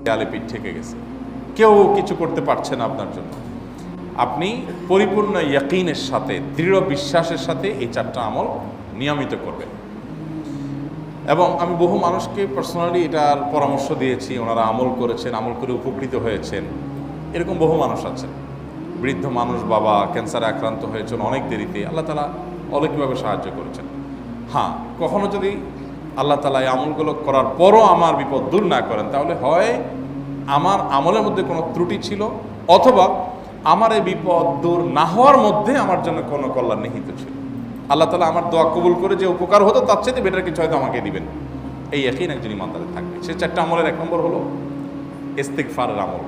দেয়ালে পিঠ ঠেকে গেছে, কেউ কিছু করতে পারছে না আপনার জন্য। আপনি পরিপূর্ণ ইয়াকিনের সাথে, দৃঢ় বিশ্বাসের সাথে এই 4টা আমল নিয়মিত করবেন। এবং আমি বহু মানুষকে পার্সোনালি এটার পরামর্শ দিয়েছি, ওনারা আমল করেছেন, আমল করে উপকৃত হয়েছেন। এরকম বহু মানুষ আছেন, বৃদ্ধ মানুষ, বাবা ক্যান্সারে আক্রান্ত হয়েছেন অনেক দেরিতে, আল্লাহ তাআলা অলৌকিকভাবে সাহায্য করেছেন। হ্যাঁ, কখনো যদি আল্লাহ তাআলা এই আমলগুলো করার পরও আমার বিপদ দূর না করেন, তাহলে হয় আমার আমলের মধ্যে কোনো ত্রুটি ছিল, অথবা আমার এই বিপদ দূর না হওয়ার মধ্যে আমার জন্য কোনো কল্যাণ নিহিত ছিল। আল্লাহ তাআলা আমার দোয়া কবুল করে যে উপকার হতো তার চাইতে বেটার কিছু হয়তো আমাকে দিবেন, এই ইয়াকিন একজন ইমানদারের থাকবে। সে 4টা আমলের 1 নম্বর হলো ইস্তিগফারের আমল।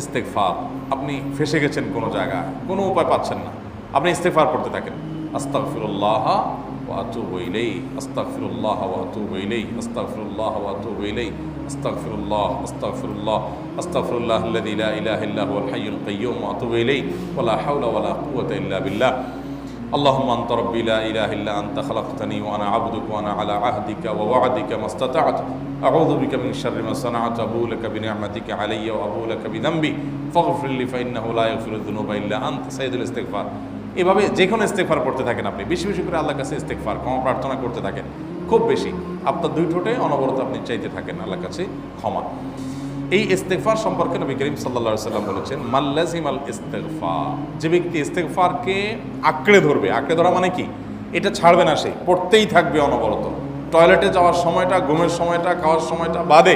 ইস্তিগফার, আপনি ফেসে গেছেন কোনো জায়গায়, কোনো উপায় পাচ্ছেন না, আপনি ইস্তিগফার করতে থাকেন। আস্তাগফিরুল্লাহ ওয়া আতুবু ইলাইহি, আস্তাগফিরুল্লাহ ওয়া আতুবু ইলাইহি, আস্তাগফিরুল্লাহ ওয়া আতুবু ইলাইহি, আস্তাগফিরুল্লাহ, আস্তাগফিরুল্লাহ, আস্তাগফিরুল্লাহাল্লাযী লা ইলাহা ইল্লা হুয়াল হাইয়ুল কাইয়্যুম ওয়া আতুবু ইলাইহি ওয়া লা হাওলা ওয়া লা কুওয়াতা ইল্লা বিল্লাহ। اللهم أنت ربي لا إله إلا أنت خلقتني وأنا عبدك وأنا على عهدك ووعدك ما استطعت أعوذ بك من شر ما صنعت أبوء لك بنعمتك علي وأبوء لك بذنبي فاغفر لي فإنه لا يغفر الذنوب إلا أنت سيد الاستغفار। এভাবে যে কোনো ইস্তেগফার করতে থাকেন, আপনি বেশি বেশি করে আল্লাহর কাছে ইস্তেগফার, ক্ষমা প্রার্থনা করতে থাকেন, খুব বেশি। আপনার 2 ঠোঁটে অনবরত আপনি চাইতে থাকেন আল্লাহর কাছে ক্ষমা। এই ইস্তেগফার সম্পর্কে নবী করিম সাল্লাল্লাহু আলাইহি ওয়াসাল্লাম বলেছেন, মাল্লাজিমাল ইস্তেগফার, যে ব্যক্তি ইস্তেগফারকে আঁকড়ে ধরবে, আঁকড়ে ধরা মানে কি, এটা ছাড়বে না, সে পড়তেই থাকবে অনবরত। টয়লেটে যাওয়ার সময়টা, ঘুমের সময়টা, খাওয়ার সময়টা বাদে,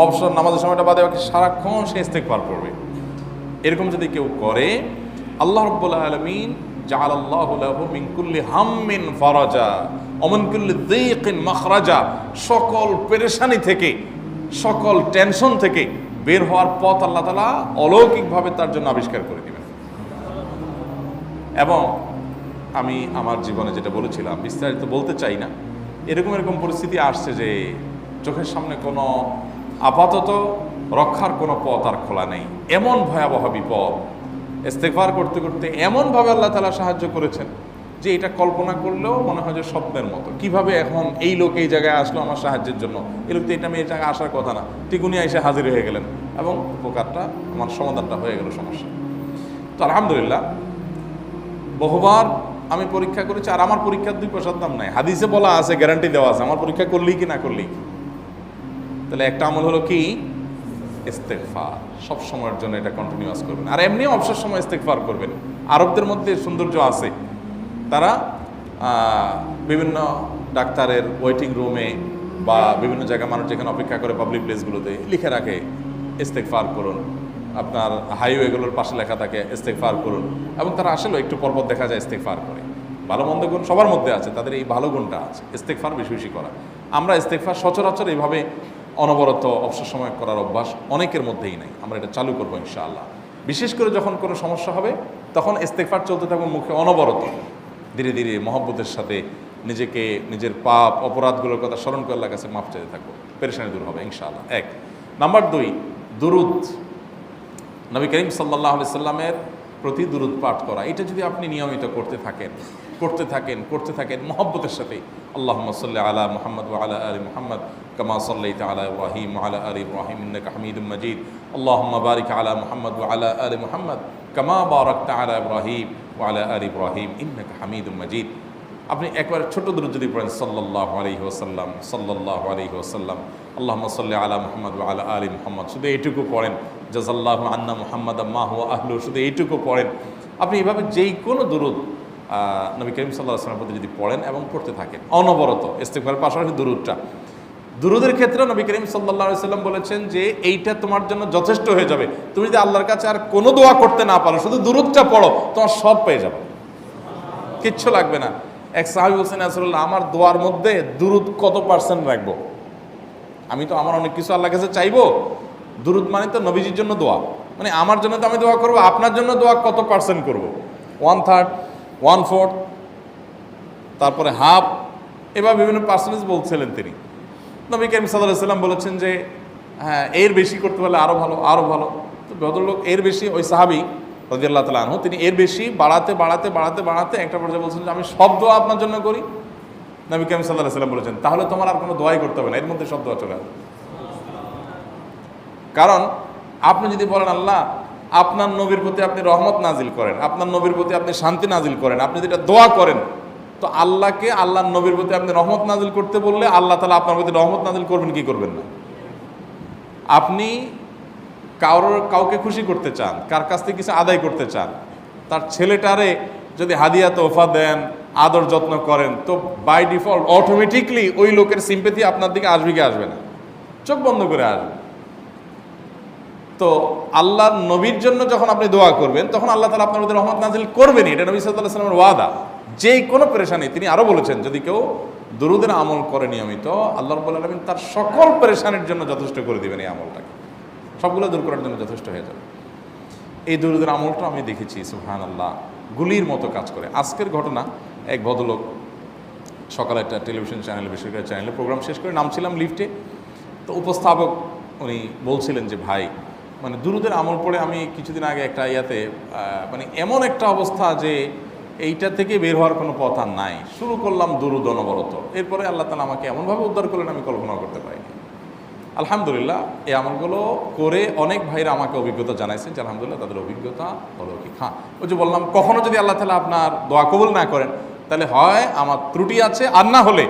অবসর নামাজের সময়টা বাদে, বাকি সারাক্ষণ সে ইস্তেগফার পড়বে। এরকম যদি কেউ করে, আল্লাহ রাব্বুল আলামিন জাআলাল্লাহু লাহু মিন কুল্লি হাম্মিন ফারাজা ওয়া মিন কুল্লি যায়কিন মাখরাজা, সকল পেরেশানি থেকে, সকল টেনশন থেকে বের হওয়ার পথ আল্লাহ তাআলা অলৌকিকভাবে তার জন্য আবিষ্কার করে দিবেন। এবং আমি আমার জীবনে যেটা বলেছিলাম, বিস্তারিত বলতে চাই না, এরকম পরিস্থিতি আসছে যে চোখের সামনে কোনো আপাতত রক্ষার কোনো পথ আর খোলা নেই, এমন ভয়াবহ বিপদ। ইস্তেগফার করতে করতে এমনভাবে আল্লাহ তাআলা সাহায্য করেছেন যে এটা কল্পনা করলেও মনে হয় যে স্বপ্নের মতো। কিভাবে এখন এই লোক এই জায়গায় আসলো আমার সাহায্যের জন্য, এই লোক তো এটা এই জায়গায় আসার কথা না, টিকুনি এসে হাজির হয়ে গেলেন এবং উপকারটা, আমার সমাধানটা হয়ে গেল সমস্যা। তো আলহামদুলিল্লাহ, বহুবার আমি পরীক্ষা করেছি, আর আমার পরীক্ষার 2 পয়সার দাম নাই। হাদিসে বলা আছে, গ্যারান্টি দেওয়া আছে, আমার পরীক্ষা করলেই কি না করলেই কি। তাহলে একটা আমল হলো কি, ইস্তেগফার। সব সময়ের জন্য এটা কন্টিনিউয়াস করবেন, আর এমনিও অবসর সময় ইস্তেগফার করবেন। আরবদের মধ্যে সৌন্দর্য আছে, তারা বিভিন্ন ডাক্তারের ওয়েটিং রুমে বা বিভিন্ন জায়গায় মানুষ যেখানে অপেক্ষা করে পাবলিক প্লেসগুলোতে লিখে রাখে ইস্তেগফার করুন, আপনার হাইওয়েগুলোর পাশে লেখা থাকে ইস্তেগফার করুন, এবং তারা আসলে একটু পরপর দেখা যায় ইস্তেগফার করে। ভালো মন্দ গুণ সবার মধ্যে আছে, তাদের এই ভালো গুণটা আছে, ইস্তেগফার বেশি বেশি করা। আমরা ইস্তেগফার সচরাচর এইভাবে অনবরত অবসর সময় করার অভ্যাস অনেকের মধ্যেই নাই। আমরা এটা চালু করবো ইনশাআল্লাহ। বিশেষ করে যখন কোনো সমস্যা হবে তখন ইস্তেগফার চলতে থাকবে মুখে অনবরত, ধীরে ধীরে মহব্বতের সাথে নিজেকে, নিজের পাপ অপরাধগুলোর কথা স্মরণ করে আল্লাহর কাছে মাফ চাইতে থাকবো, পেরেশানি দূর হবে ইনশাআল্লাহ। 1 নাম্বার 2, দুরুদ। নবী করিম সাল্লাল্লাহু আলাইহি সাল্লামের প্রতি দুরুদ পাঠ করা, এটা যদি আপনি নিয়মিত করতে থাকেন মহব্বতের সাথে, আল্লাহুম্মা সাল্লি আলা মুহাম্মদ ওয়া আলা আলি মুহাম্মদ কামা সাল্লাইতা আলা ইব্রাহিম ওয়া আলা আলি ইব্রাহিম ইন্নাকা হামিদুম মাজিদ, আল্লাহুম্মা বারিক আলা মুহাম্মদ ওয়া আলা আলি মুহাম্মদ কামা বারাকতা আলা ইব্রাহিম ওয়া আলা আলি ইব্রাহিম ইন্নাকা হামিদুম মাজিদ। আপনি একবার ছোট দুরূদ যদি পড়েন, সাল্লাল্লাহু আলাইহি ওয়াসাল্লাম, সাল্লাল্লাহু আলাইহি ওয়াসাল্লাম, আল্লাহুম্মা সাল্লি আলা মুহাম্মদ ওয়া আলা আলি মুহাম্মদ, শুধু এইটুকু পড়েন। জাযাল্লাহু আন্না মুহাম্মাদাম মা হুয়া আহলু, শুধু এইটুকু পড়েন। আপনি এইভাবে যেই কোনো দুরূদ নবী করিম সাল্লাল্লাহু আলাইহি ওয়াসাল্লামের প্রতি যদি পড়েন এবং পড়তে থাকেন অনবরত, ইস্তেগফারের পাশাপাশি দুরূদের ক্ষেত্রে নবী করিম সাল্লাল্লাহু আলাইহি ওয়াসাল্লাম বলেছেন যে এইটা তোমার জন্য যথেষ্ট হয়ে যাবে। তুমি যদি আল্লাহর কাছে আর কোনো দোয়া করতে না পারো, শুধু দুরূদটা পড়ো, তোমার সব পেয়ে যাবে, কিচ্ছু লাগবে না। এক সাহাবী বলছেন, রাসূলুল্লাহ, আমার দোয়ার মধ্যে দুরূদ কত পার্সেন্ট রাখবো? আমি তো আমার অনেক কিছু আল্লাহর কাছে চাইবো, দুরূদ মানে তো নবীজির জন্য দোয়া, মানে আমার জন্য তো আমি দোয়া করবো, আপনার জন্য দোয়া কত পার্সেন্ট করবো? 1/3, 1/4, তারপরে হাফ, এবার বিভিন্ন পার্সেন্টেজ বলছিলেন তিনি। নবী করিম সাল্লাল্লাহু আলাইহি ওয়াসাল্লাম বলেছেন যে হ্যাঁ, এর বেশি করতে পারলে আরও ভালো, আরও ভালো। তো ভদ্রলোক এর বেশি, ওই সাহাবী রাদিয়াল্লাহু তাআলা আনহু, তিনি এর বেশি বাড়াতে একটা পর্যায়ে বলছেন যে আমি সব দোয়া আপনার জন্য করি। নবী করিম সাল্লাল্লাহু আলাইহি ওয়াসাল্লাম বলেছেন, তাহলে তোমার আর কোনো দোয়াই করতে হবে না, এর মধ্যে সব দোয়া চলে আসবে। কারণ আপনি যদি বলেন আল্লাহ আপনার নবীর প্রতি আপনি রহমত নাজিল করেন, আপনার নবীর প্রতি আপনি শান্তি নাজিল করেন, আপনি যেটা দোয়া করেন, তো আল্লাহকে আল্লাহর নবীর প্রতি আপনি রহমত নাজিল করতে বললে আল্লাহ তাআলা আপনার প্রতি রহমত নাজিল করবেন কি করবেন না? আপনি কাউকে খুশি করতে চান, কার কাছ থেকে কিছু আদায় করতে চান, তার ছেলেটারে যদি হাদিয়া তোফা দেন, আদর যত্ন করেন, তো বাই ডিফল্ট অটোমেটিকলি ওই লোকের সিম্পেথি আপনার দিকে আসবে কি আসবে না? চোখ বন্ধ করে আসবে। তো আল্লাহর নবীর জন্য যখন আপনি দোয়া করবেন তখন আল্লাহ তাআলা আপনার প্রতি রহমত নাজিল করবেনই, এটা নবী সাল্লাল্লাহু আলাইহি ওয়াসাল্লামের ওয়াদা। যেই কোনো পেরেশানি, তিনি আরো বলেছেন যদি কেউ দুরূদের আমল করে নিয়মিত, আল্লাহ রাব্বুল আলামিন তার সকল পেরেশানির জন্য যথেষ্ট করে দিবেন। এই আমলটাকে সবগুলো দূর করার জন্য যথেষ্ট হয়ে যাবে। এই দুরূদের আমলটা আমি দেখেছি সুবহানাল্লাহ গুলির মতো কাজ করে। আজকের ঘটনা, এক ভদ্রলোক সকালে একটা টেলিভিশন চ্যানেলে, বেসরকারি চ্যানেলে প্রোগ্রাম শেষ করে নামছিলাম লিফটে, তো উপস্থাপক উনি বলছিলেন যে ভাই মানে দুরূদের আমল পড়ে আমি কিছুদিন আগে একটা মানে এমন একটা অবস্থা যে এইটা থেকে বের হওয়ার কোনো পথ আর নাই, শুরু করলাম দুরূদ অনবরত, এরপরে আল্লাহ তাআলা আমাকে এমনভাবে উদ্ধার করলেন আমি কল্পনা করতে পারিনি। আলহামদুলিল্লাহ এই আমলগুলো করে অনেক ভাইরা আমাকে অভিজ্ঞতা জানাইছেন যে আলহামদুলিল্লাহ তাদের অভিজ্ঞতা অলৌকিক। হ্যাঁ, ওই যে বললাম কখনো যদি আল্লাহ তাআলা আপনার দোয়া কবুল না করেন তাহলে হয় আমার ত্রুটি আছে, আর না হলে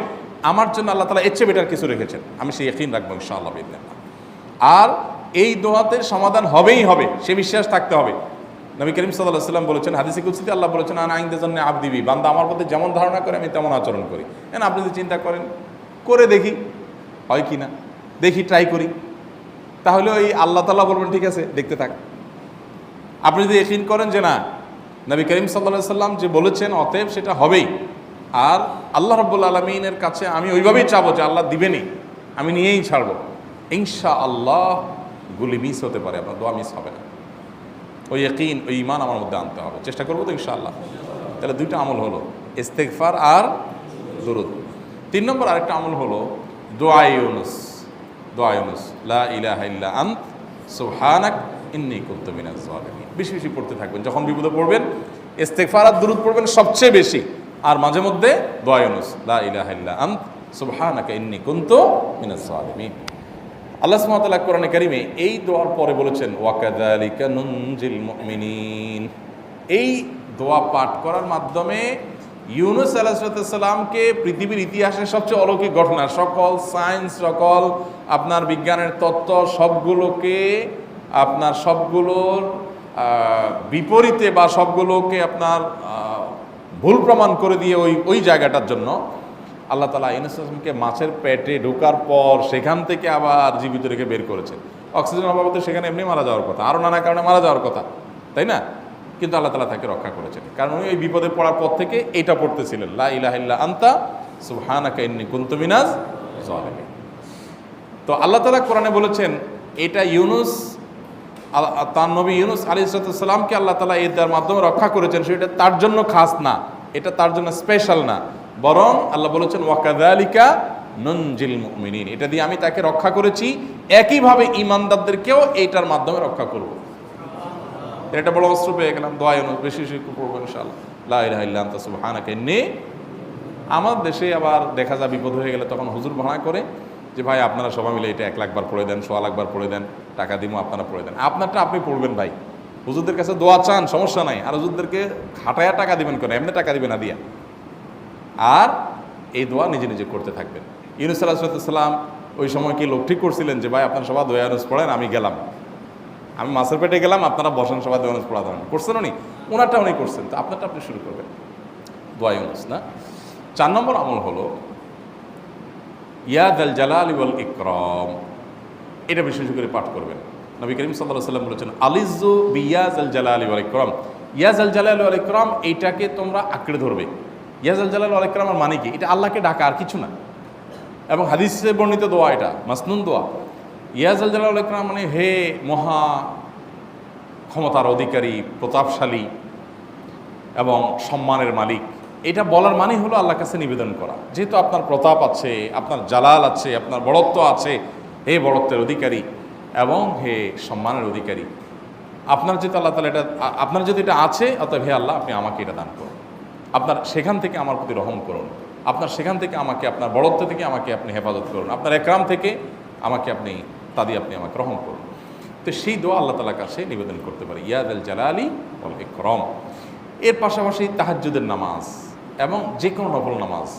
আমার জন্য আল্লাহ তাআলা এর চেয়ে বেটার কিছু রেখেছেন, আমি সেই ইয়াকিন রাখবো ইনশাআল্লাহ বিইذنিল্লাহ। আর এই দোয়াতে সমাধান হবেই হবে, সে বিশ্বাস থাকতে হবে। নবী করিম সাল্লাল্লাহু আলাইহি ওয়াসাল্লাম বলেছেন, হাদিসে কুদসিতে আল্লাহ বলেছেন আনা ইনদা যান্নি আবদি বি, বান্দা আমার প্রতি যেমন ধারণা করে আমি তেমন আচরণ করি। আপনি যদি চিন্তা করেন করে দেখি হয় কি না, দেখি ট্রাই করি, তাহলে ওই আল্লাহ তাআলা বলবেন ঠিক আছে দেখতে থাক। আপনি যদি ইয়াকিন করেন যে না নবী করিম সাল্লাল্লাহু আলাইহি ওয়াসাল্লাম যে বলেছেন অতএব সেটা হবেই, আর আল্লাহ রাব্বুল আলামিনের কাছে আমি ওইভাবেই চাবো যে আল্লাহ দিবেনই, আমি নিয়েই ছাড়বো, ইনশাআল্লাহ গুলি মিস হতে পারে, আপনার দোয়া মিস হবে না। ওই ইয়াকিন, ওই ঈমান আমার মধ্যে আনতে হবে, চেষ্টা করবো তো ইনশাআল্লাহ। তাহলে দুইটা আমল হলো, ইস্তেগফার আর দুরূদ। 3 নম্বর আরেকটা আমল হলো দোয়া ইউনুস। দোয়া ইউনুস, লা ইলাহা ইল্লা আনত সুবহানাক ইন্নী কুনতু মিনাজ জালিমিন। বেশি বেশি পড়তে থাকবেন, যখন বিপদে পড়বেন ইস্তেগফার আর দুরূদ পড়বেন সবচেয়ে বেশি, আর মাঝে মধ্যে দোয়া ইউনুস, লা ইলাহা ইল্লা আনত সুবহানাকা ইন্নী কুনতু মিনাজ জালিমিন। আল্লাহ সুবহানাহু ওয়া তাআলা কোরআনে কারিমে এই দোয়ার পরে বলেছেন ওয়াকাযালিকা নুনজিল মুমিনিন। এই দোয়া পাঠ করার মাধ্যমে ইউনুস আলাইহিস সালামকে পৃথিবীর ইতিহাসের সবচেয়ে অলৌকিক ঘটনা, সকল সায়েন্স, সকল আপনার বিজ্ঞানের তত্ত্ব সবগুলোর বিপরীতে বা সবগুলোকে আপনার ভুল প্রমাণ করে দিয়ে ওই জায়গাটার জন্য আল্লাহ তাআলা ইউনুস আলাইহিসকে মাছের পেটে ঢোকার পর সেখান থেকে আবার জীবিত রেখে বের করেছেন। অক্সিজেন অভাবে সেখানে এমনি মারা যাওয়ার কথা, আরও নানা কারণে মারা যাওয়ার কথা, তাই না? কিন্তু আল্লাহ তাআলা তাকে রক্ষা করেছেন, কারণ উনি ওই বিপদে পড়ার পর থেকে এইটা পড়তেছিলেন, লা ইলাহা ইল্লা আনতা সুবহানাকা ইন্নী কুনতু মিনাজ জালিমিন। তো আল্লাহ তাআলা কোরআনে বলেছেন এটা ইউনুস, তার নবী ইউনুস আলাইহিস সালামকে আল্লাহ তাআলা এর মাধ্যমে রক্ষা করেছেন, সেটা তার জন্য খাস না, এটা তার জন্য স্পেশাল না, বরং আল্লাহ বলেছেন ওয়াকাযালিকা নুনজিল মুমিনিন, এটা দিয়ে আমি তাকে রক্ষা করেছি, একইভাবে ঈমানদারদেরকেও এইটার মাধ্যমে রক্ষা করব। এটা বড় অস্ত্র পেয়ে গেলাম। দোয়া ইউনুস বেশি বেশি পড়বো ইনশাআল্লাহ, লা ইলাহা ইল্লা আনতা সুবহানাকা ইন্নী। আমার দেশে আবার দেখা যায় বিপদ হয়ে গেলে তখন হুজুর ভাড়া করে যে ভাই আপনারা সবাই মিলে এটা 1 লাখ বার পড়ে দেন, 1.25 লাখ বার পড়ে দেন, টাকা দিব আপনারা পড়ে দেন। আপনারটা আপনি পড়বেন ভাই, হুজুরদের কাছে দোয়া চান সমস্যা নাই, আর হুজুরদেরকে খাটায়া টাকা দিবেন কেন, এমনি টাকা দিবেন না দিয়া। আর এই দোয়া নিজে নিজে করতে থাকবেন। ইউনুস আলাইহিস সালাম ওই সময় কি লোক ঠিক করছিলেন যে ভাই আপনারা সবাই দোয়া ইউনুস পড়েন, আমি গেলাম, আমি মাছের পেটে গেলাম, আপনারা বসেন সবাই দোয়া ইউনুস পড়া দেন, করছেন উনি? ওনারটা উনি করছেন, তো আপনারটা আপনি শুরু করবেন দোয়া ইউনুস না। 4 নম্বর আমল হলো ইয়া যাল জালালি ওয়াল ইকরাম, এটা বিশেষ করে পাঠ করবেন। নবী করিম সাল্লাল্লাহু আলাইহি ওয়াসাল্লাম বলেছেন আলিযু বিয়া যাল জালালি ওয়াল ইকরাম, ইয়া যাল জালালি ওয়াল ইকরাম, এইটাকে তোমরা আঁকড়ে ধরবে। ইয়া যাল জালালি ওয়াল ইকরামের মানে কি? এটা আল্লাহকে ডাকা, আর কিছু না, এবং হাদিসে বর্ণিত দোয়া, এটা মাসনুন দোয়া। ইয়া যাল জালালি ওয়াল ইকরাম মানে হে মহা ক্ষমতার অধিকারী, প্রতাপশালী এবং সম্মানের মালিক, এটা বলার মানে হলো আল্লাহর কাছে নিবেদন করা, যেহেতু আপনার প্রতাপ আছে, আপনার জালাল আছে, আপনার বড়ত্ব আছে, হে বড়ত্বের অধিকারী এবং হে সম্মানের অধিকারী, আপনার যেহেতু আল্লাহ তাআলা এটা, আপনার যদি এটা আছে, অতএব হে আল্লাহ আপনি আমাকে এটা দান করুন, আপনার সেখান থেকে আমার প্রতি রহম করুন, আপনার সেখান থেকে আমাকে, আপনার বড়ত্ব থেকে আমাকে আপনি হেফাজত করুন, আপনার একরাম থেকে আমাকে আপনি, তা দিয়ে আপনি আমাকে রহম করুন। তো সেই দোয়া আল্লাহ তাআলার কাছে নিবেদন করতে পারি, ইয়া যাল জালালি ওয়াল ইকরাম। এর পাশাপাশি তাহাজ্জুদের নামাজ এবং যে কোনো নফল নামাজ,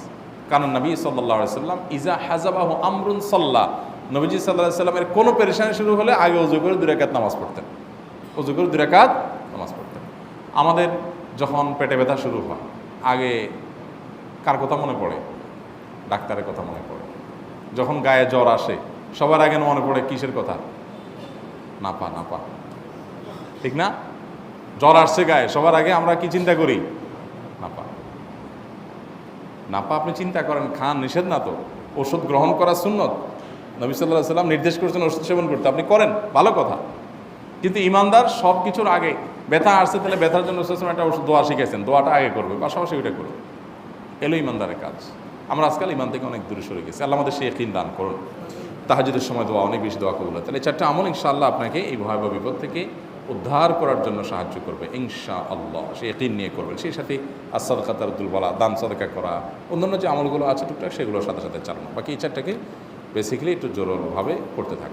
কারণ নবী সাল্লাল্লাহু আলাইহি সাল্লাম ইজা হাজাবাহু আমরুন সাল্লাহ, নবীজি সাল্লাল্লাহু আলাইহি সাল্লামের কোনো পেরেশানি শুরু হলে আগে ওযু করে 2 রাকাত নামাজ পড়তেন, ওযু করে 2 রাকাত নামাজ পড়তেন। আমাদের যখন পেটে ব্যথা শুরু হয় আগে কার কথা মনে পড়ে? ডাক্তারের কথা মনে পড়ে। যখন গায়ে জ্বর আসে সবার আগে মনে পড়ে কিসের কথা? নাপা, নাপা, ঠিক না? জ্বর আসছে গায়ে, সবার আগে আমরা কি চিন্তা করি? নাপা। নাপা আপনি চিন্তা করেন, খান, নিষেধ না তো, ওষুধ গ্রহণ করা সুন্নত, নবী সাল্লাল্লাহু আলাইহি সাল্লাম নির্দেশ করেছেন ওষুধ সেবন করতে, আপনি করেন, ভালো কথা। কিন্তু ইমানদার সব কিছুর আগে ব্যথা আসছে, তাহলে ব্যথার জন্য একটা ওষুধ দোয়া শিখেছেন, দোয়াটা আগে করবে, পাশাপাশি ওইটা করবে। এলো ইমানদারের কাজ। আমরা আজকাল ইমান থেকে অনেক দূরে সরে গেছি। আল্লাহ আমাদের সেই ইয়াকিন দান করুন। তাহাজ্জুদের সময় দোয়া, অনেক বেশি দোয়া কবুল হয়। তাহলে 4টা আমল ইনশাআল্লাহ আপনাকে এই ভয়াবহ বিপদ থেকে উদ্ধার করার জন্য সাহায্য করবে ইনশাআল্লাহ। সে ইয়াকিন নিয়ে করবেন। সেই সাথে as-সাদাকা তারদুল বালা, দান সাদাকা করা, অন্যান্য যে আমলগুলো আছে টুকটাক সেগুলোর সাথে সাথে চালানো। বাকি এই 4টাকে বেসিক্যালি একটু জোরভাবে করতে থাকা।